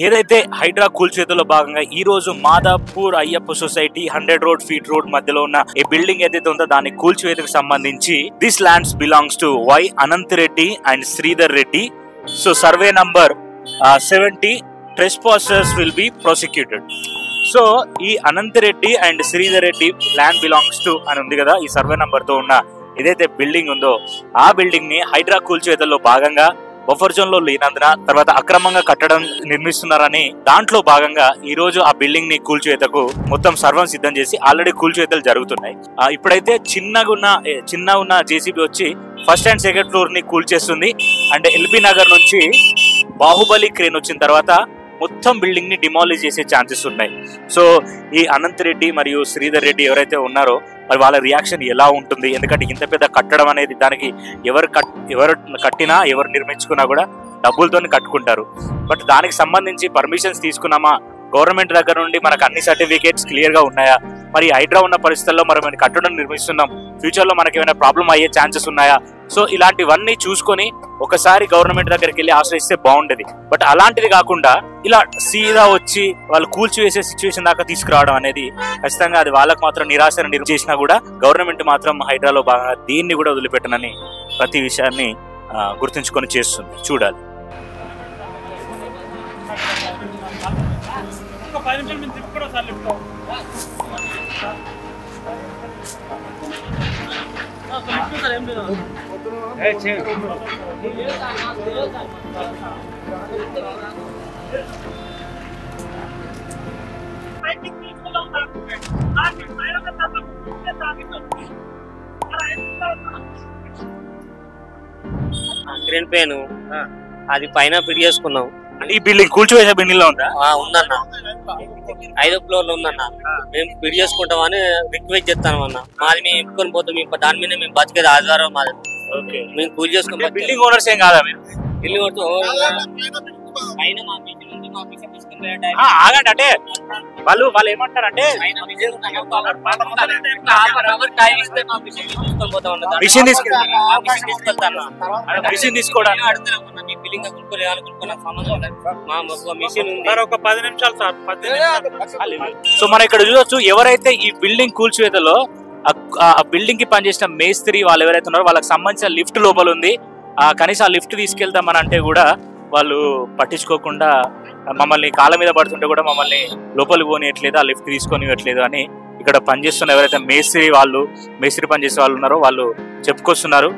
ఏదైతే హైడ్రా కూల్చేతుల్లో భాగంగా ఈ రోజు Madhapur Ayyappa society 100 road feet road మధ్యలో ఉన్న ఈ బిల్డింగ్ ఏదైతే ఉందో దాని కూల్చివేతకు సంబంధించి this lands belongs to Y Anant Reddy and Sridhar Reddy. So survey number 70 trespassers will be prosecuted. So ఈ Anant Reddy and Sridhar Reddy land belongs to అని ఉంది కదా, ఈ సర్వే నంబర్ తో ఉన్న ఏదైతే బిల్డింగ్ ఉందో ఆ బిల్డింగ్ ని హైడ్రా కూల్చివేతల్లో భాగంగా బఫర్ జోన్ లో లేనందున తర్వాత అక్రమంగా కట్టడం నిర్మిస్తున్నారని దాంట్లో భాగంగా ఈ రోజు ఆ బిల్డింగ్ ని కూల్చివేతకు మొత్తం సర్వం సిద్ధం చేసి ఆల్రెడీ కూల్చివేతలు జరుగుతున్నాయి. ఇప్పుడైతే చిన్న ఉన్న జేసీబీ వచ్చి ఫస్ట్ అండ్ సెకండ్ ఫ్లోర్ ని కూల్చేస్తుంది. అండ్ ఎల్బీ నగర్ నుంచి బాహుబలి క్రేన్ వచ్చిన తర్వాత మొత్తం బిల్డింగ్ ని డిమాలిష్ చేసే ఛాన్సెస్ ఉన్నాయి. సో ఈ అనంత్ రెడ్డి మరియు శ్రీధర్ రెడ్డి ఎవరైతే ఉన్నారో మరి వాళ్ళ రియాక్షన్ ఎలా ఉంటుంది, ఎందుకంటే ఇంత పెద్ద కట్టడం అనేది దానికి ఎవరు కట్టినా ఎవరు నిర్మించుకున్నా కూడా డబ్బులతో కట్టుకుంటారు. బట్ దానికి సంబంధించి పర్మిషన్స్ తీసుకున్నామా, గవర్నమెంట్ దగ్గర నుండి మనకు అన్ని సర్టిఫికేట్స్ క్లియర్ గా ఉన్నాయా, మరి హైడ్రా ఉన్న పరిస్థితుల్లో మనం కట్టడం నిర్మిస్తున్నాం, ఫ్యూచర్ లో మనకి ఏమైనా ప్రాబ్లం అయ్యే ఛాన్సెస్ ఉన్నాయా, సో ఇలాంటివన్నీ చూసుకొని ఒకసారి గవర్నమెంట్ దగ్గరికి వెళ్ళి ఆశ్రయిస్తే బాగుండేది. బట్ అలాంటిది కాకుండా ఇలా సీదా వచ్చి వాళ్ళు కూల్చివేసే సిచ్యువేషన్ దాకా తీసుకురావడం అనేది ఖచ్చితంగా అది వాళ్ళకు మాత్రం నిరాశను చేసినా కూడా గవర్నమెంట్ మాత్రం హైడ్రాలో బాగా దీన్ని కూడా వదిలిపెట్టనని ప్రతి విషయాన్ని గుర్తుంచుకొని చేస్తుంది. చూడాలి. క్రేన్ పెయిన్ అది పైన ఫిట్ చేసుకున్నాం. ఈ బిల్డింగ్ కూల్చివేసే బిల్డింగ్ లో ఉందా? ఉందన్న, 5వ ఫ్లోర్ లో ఉందన్న. మేము ఫిట్ చేసుకుంటామని రిక్వెస్ట్ చేస్తాను అన్న. మాది మేము ఎత్తుకొని పోతాం, దాని మీద మేము బతికేది ఆధారం మాది. మేము కూల్ చేసుకుంటాం. బిల్డింగ్ ఓనర్స్ ఏం కాదా మీరు? బిల్డింగ్ పైన మా మిషన్ ఉంది, మా మిషన్ తీసుకుని ఆగండి. అంటే వాళ్ళు ఏమంటారంటే మిషన్ తీసుకోవడానికి ఒక 10 నిమిషాలు సార్. సో మనం ఇక్కడ చూడొచ్చు, ఎవరైతే ఈ బిల్డింగ్ కూల్చివేతలో ఆ బిల్డింగ్ కి పనిచేసిన మేస్త్రి వాళ్ళు ఎవరైతే ఉన్నారో వాళ్ళకి సంబంధించిన లిఫ్ట్ లోపల ఉంది. కనీసం ఆ లిఫ్ట్ తీసుకెళ్తామని అంటే కూడా వాళ్ళు పట్టించుకోకుండా మమ్మల్ని కాళ్ళ మీద పడుతుంటే కూడా మమ్మల్ని లోపలికి పోనీయట్లేదు, ఆ లిఫ్ట్ తీసుకొనివ్వట్లేదు అని ఇక్కడ పనిచేస్తున్న ఎవరైతే మేస్త్రి పనిచేసే వాళ్ళు ఉన్నారో వాళ్ళు చెప్పుకొస్తున్నారు.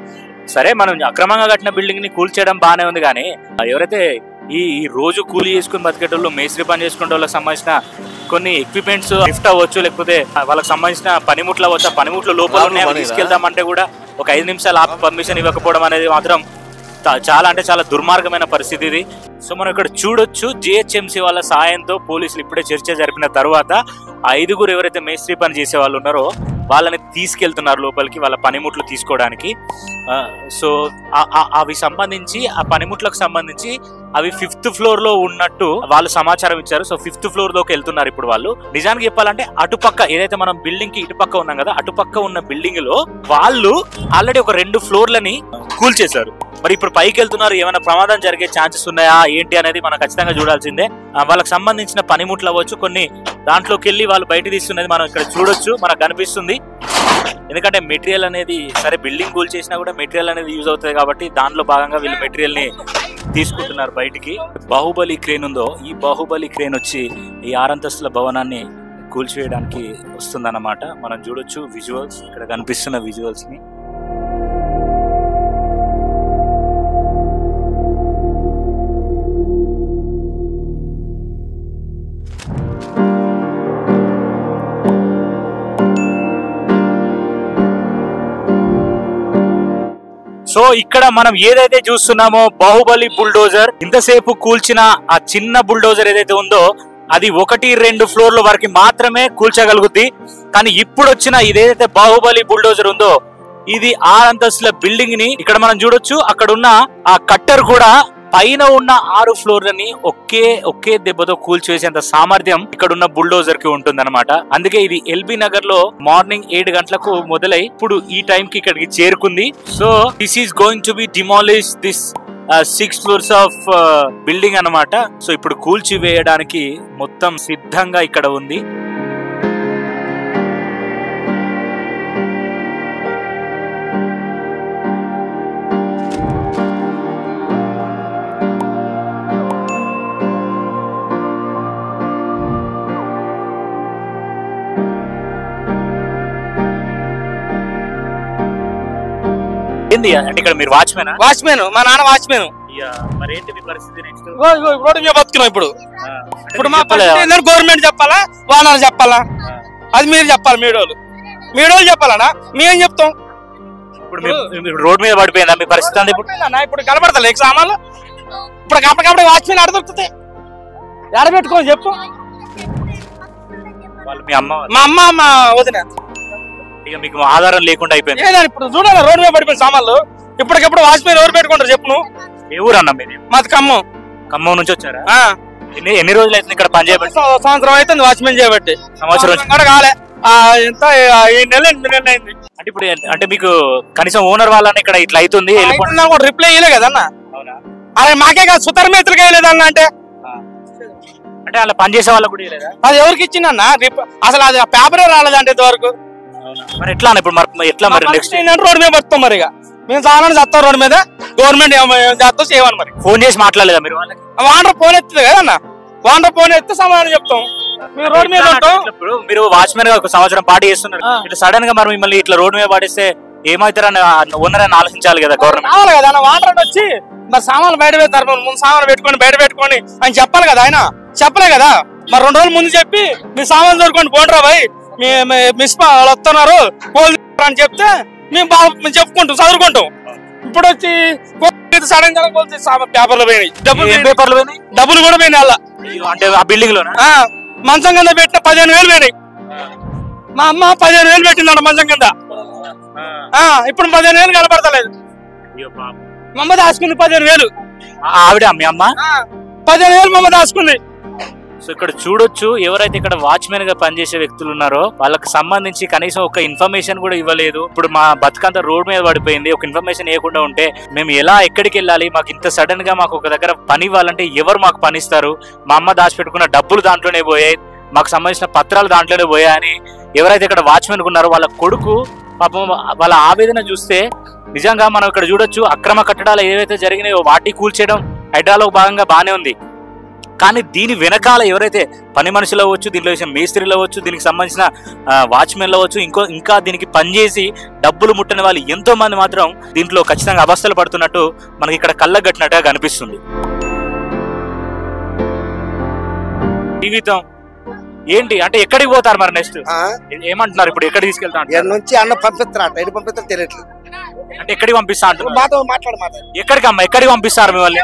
సరే, మనం అక్రమంగా కట్టిన బిల్డింగ్ ని కూల్చేయడం బాగానే ఉంది, కానీ ఎవరైతే ఈ రోజు కూలీ చేసుకుని బతికేటోళ్ళు, మేస్త్రి పని చేసుకునే వాళ్ళకి సంబంధించిన కొన్ని ఎక్విప్మెంట్స్ లిఫ్ట్ అవ్వచ్చు, లేకపోతే వాళ్ళకి సంబంధించిన పనిముట్లు అవ్వచ్చు, ఆ పనిముట్ల లోపల తీసుకెళ్దామంటే కూడా ఒక 5 నిమిషాలు ఆపి పర్మిషన్ ఇవ్వకపోవడం అనేది మాత్రం చాలా దుర్మార్గమైన పరిస్థితి ఇది. సో మనం ఇక్కడ చూడొచ్చు, జిహెచ్ఎంసీ వాళ్ళ సాయంతో పోలీసులు ఇప్పుడే చర్చ జరిపిన తర్వాత 5గురు ఎవరైతే మేస్త్రి పని చేసే వాళ్ళు ఉన్నారో వాళ్ళని తీసుకెళ్తున్నారు లోపలికి వాళ్ళ పనిముట్లు తీసుకోవడానికి. సో అవి సంబంధించి ఆ పనిముట్లకు సంబంధించి అవి 5th ఫ్లోర్ లో ఉన్నట్టు వాళ్ళు సమాచారం ఇచ్చారు. సో 5th ఫ్లోర్ లోకి వెళ్తున్నారు ఇప్పుడు వాళ్ళు. నిజానికి చెప్పాలంటే అటుపక్క ఏదైతే మనం బిల్డింగ్ కి ఇటుపక్క ఉన్నాం కదా, అటుపక్క ఉన్న బిల్డింగ్ లో వాళ్ళు ఆల్రెడీ ఒక 2 ఫ్లోర్లని కూల్చేశారు. మరి ఇప్పుడు పైకి వెళ్తున్నారు, ఏమైనా ప్రమాదం జరిగే ఛాన్సెస్ ఉన్నాయా ఏంటి అనేది మనం ఖచ్చితంగా చూడాల్సిందే. వాళ్ళకి సంబంధించిన పనిముట్లు అవ్వచ్చు, కొన్ని దాంట్లోకి వెళ్ళి వాళ్ళు బయట తీస్తున్నది మనం ఇక్కడ చూడొచ్చు, మనకు కనిపిస్తుంది. ఎందుకంటే మెటీరియల్ అనేది సరే బిల్డింగ్ కూల్ చేసినా కూడా మెటీరియల్ అనేది యూజ్ అవుతుంది కాబట్టి దాంట్లో భాగంగా వీళ్ళు మెటీరియల్ ని తీసుకుంటున్నారు బయటికి. బాహుబలి క్రేన్ ఉందో ఈ బాహుబలి క్రేన్ వచ్చి ఈ 6 అంతస్తుల భవనాన్ని కూల్చివేయడానికి వస్తుందన్నమాట. మనం చూడొచ్చు విజువల్స్, ఇక్కడ కనిపిస్తున్న విజువల్స్ ని. సో ఇక్కడ మనం ఏదైతే చూస్తున్నామో బాహుబలి బుల్డోజర్, ఇంతసేపు కూల్చిన ఆ చిన్న బుల్డోజర్ ఏదైతే ఉందో అది 1-2 ఫ్లోర్ల వరకు మాత్రమే కూల్చగలుగుద్ది. కానీ ఇప్పుడు వచ్చిన ఇదేదైతే బాహుబలి బుల్డోజర్ ఉందో ఇది 6 అంతస్తుల బిల్డింగ్ ని ఇక్కడ మనం చూడొచ్చు. అక్కడ ఉన్న ఆ కట్టర్ కూడా పైన ఉన్న 6 ఫ్లోర్లని ఒకే దెబ్బతో కూల్చివేసేంత సామర్థ్యం ఇక్కడ ఉన్న బుల్డోజర్ కి ఉంటుంది అనమాట. అందుకే ఇది ఎల్బీ నగర్ లో మార్నింగ్ 7 గంటలకు మొదలై ఇప్పుడు ఈ టైం కి ఇక్కడికి చేరుకుంది. So this is going to be demolish this 6 floors of building అన్నమాట. సో ఇప్పుడు కూల్చి వేయడానికి మొత్తం సిద్ధంగా ఇక్కడ ఉంది. ఏంది అంటే ఇక్కడ మీరు వాచ్మెన్? మా నాన్న వాచ్మెన్. మరి ఏంటి మీ పరిస్థితి నెక్స్ట్? రోడ్డు మీద బతుకున్నాం ఇప్పుడు. మా పరిస్థితి గవర్నమెంట్ చెప్పాలా, ఓనర్ చెప్పాలా? అది మీరు చెప్పాలి. మీడోళ్ళు చెప్పాలనా? మేమేం చెప్తాం? ఇప్పుడు రోడ్ మీద పడిపోయిందా మీ పరిస్థితి? ఇప్పుడు కనబడతా సామాన్లు. ఇప్పుడు అప్పటికప్పుడు వాచ్మెన్ ఆడ దొరుకుతుంది. ఎడబెట్టుకో చెప్పు. మా అమ్మ మా వదిన. మీకు ఆధారం లేకుండా అయిపోయింది. ఇప్పుడు చూడాలి రోడ్డు మీద పడిపోయిన సామాన్లు. ఇప్పటికప్పుడు వాచ్మెన్ ఎవరు పెట్టుకుంటారు చెప్పు నువ్వు? ఏ ఊరు అన్న మీది? మాది ఖమ్మం. ఖమ్మం నుంచి వచ్చారా? ఎన్ని రోజులు అయితే ఇక్కడ పని చేయబట్టి? సంవత్సరం అయితే వాచ్మెన్ చేయబట్టి. సంవత్సరం కూడా కాలే. ఎంత 7 నెలలు 8 నెలలు అయింది. అంటే ఇప్పుడు అంటే మీకు కనీసం ఓనర్ వాళ్ళని ఇక్కడ ఇట్లా అవుతుంది రిప్లై ఇయ్యలే కదన్నా. అలా మాకే కాదు సుతర్ మేతులకి వేయలేదన్న. అంటే అలా పని చేసే వాళ్ళకి కూడా వేయలేదా? అది ఎవరికి ఇచ్చిందన్న? అసలు అది పేపరే రాలేదంటే ఇంతవరకు. మరి ఎట్లా ఇప్పుడు ఎట్లా మరి నెక్స్ట్ రోడ్డు మీద పడుతాం. మరి మేము చాలా చేస్తాం రోడ్డు మీద. గవర్నమెంట్ చేస్తాం చేయమని. మరి ఫోన్ చేసి మాట్లాడలేదా మీరు వాళ్ళకి? వాండర్ ఫోన్ ఎత్తుంది కదా అన్న. వాండర్ ఫోన్ ఎత్తే సమాధానం చెప్తాం. మేము రోడ్డు మీద ఉంటాం. మీరు వాచ్మెన్ గా ఒక సంవత్సరం పాటు చేస్తున్నారు. ఇట్లా సడన్ గా మరి మిమ్మల్ని ఇట్లా రోడ్డు మీద పాటిస్తే ఏమవుతారని ఓనర్ అని ఆలోచించాలి కదా గవర్నమెంట్. కావాలి కదా అన్న. వాండర్ వచ్చి మరి సామాన్లు బయట పెడతారు. ముందు సామాన్లు పెట్టుకొని బయట పెట్టుకొని అని చెప్పాలి కదా. ఆయన చెప్పలే కదా. మరి 2 రోజులు ముందు చెప్పి మీ సామాన్లు దొరుకుని పోండ్రా భయ్ మిస్ వాళ్ళు వస్తున్నారు అని చెప్తే మేము బాగా చెప్పుకుంటాం చదువుకుంటాం. ఇప్పుడు వచ్చి సడన్ గా పేపర్లు పోయినాయి. డబ్బులు కూడా పోయినాయి అలా. అంటే ఆ బిల్డింగ్ లో మంచం కింద పెట్టిన 15,000 పోయినాయి. మా అమ్మ 15,000 పెట్టిందంట మంచం కింద. ఇప్పుడు 15,000 కనపడతలేదు. మా అమ్మ దాచుకుంది 15,000. ఆవిడ మీ అమ్మ 15,000 మా అమ్మ దాచుకుంది. సో ఇక్కడ చూడొచ్చు ఎవరైతే ఇక్కడ వాచ్మెన్ గా పనిచేసే వ్యక్తులు ఉన్నారో వాళ్ళకి సంబంధించి కనీసం ఒక ఇన్ఫర్మేషన్ కూడా ఇవ్వలేదు. ఇప్పుడు మా బతుకంతా రోడ్ మీద పడిపోయింది. ఒక ఇన్ఫర్మేషన్ ఇవ్వకుండా ఉంటే మేము ఎలా ఎక్కడికి వెళ్ళాలి? మాకు ఇంత సడన్ గా మాకు ఒక దగ్గర పని ఇవ్వాలంటే ఎవరు మాకు పని ఇస్తారు? మా అమ్మ దాచిపెట్టుకున్న డబ్బులు దాంట్లోనే పోయాయి, మాకు సంబంధించిన పత్రాలు దాంట్లోనే పోయాయని ఎవరైతే ఇక్కడ వాచ్మెన్ ఉన్నారో వాళ్ళ కొడుకు పాపం వాళ్ళ ఆవేదన చూస్తే నిజంగా మనం ఇక్కడ చూడొచ్చు. అక్రమ కట్టడాలు ఏవైతే జరిగినాయో వాటి కూల్చేయడం హైడ్రాలో భాగంగా బాగానే ఉంది. కానీ దీని వెనకాల ఎవరైతే పని మనుషులు అవ్వచ్చు, దీంట్లో వేసిన మేస్త్రీలు అవ్వచ్చు, దీనికి సంబంధించిన వాచ్మెన్లు అవ్వచ్చు, ఇంకా దీనికి పనిచేసి డబ్బులు ముట్టని వాళ్ళు ఎంతో మంది మాత్రం దీంట్లో ఖచ్చితంగా అవస్థలు పడుతున్నట్టు మనకి ఇక్కడ కళ్ళకు కట్టినట్టుగా కనిపిస్తుంది. జీవితం ఏంటి అంటే ఎక్కడికి పోతారు మరి నెక్స్ట్? ఏమంటున్నారు ఇప్పుడు? ఎక్కడ తీసుకెళ్తా నుంచి అన్న పంపిస్తున్నా తెలియట్లేదు. అంటే ఎక్కడికి పంపిస్తా అంటున్నారు? ఎక్కడికి అమ్మ ఎక్కడికి పంపిస్తారు మిమ్మల్ని?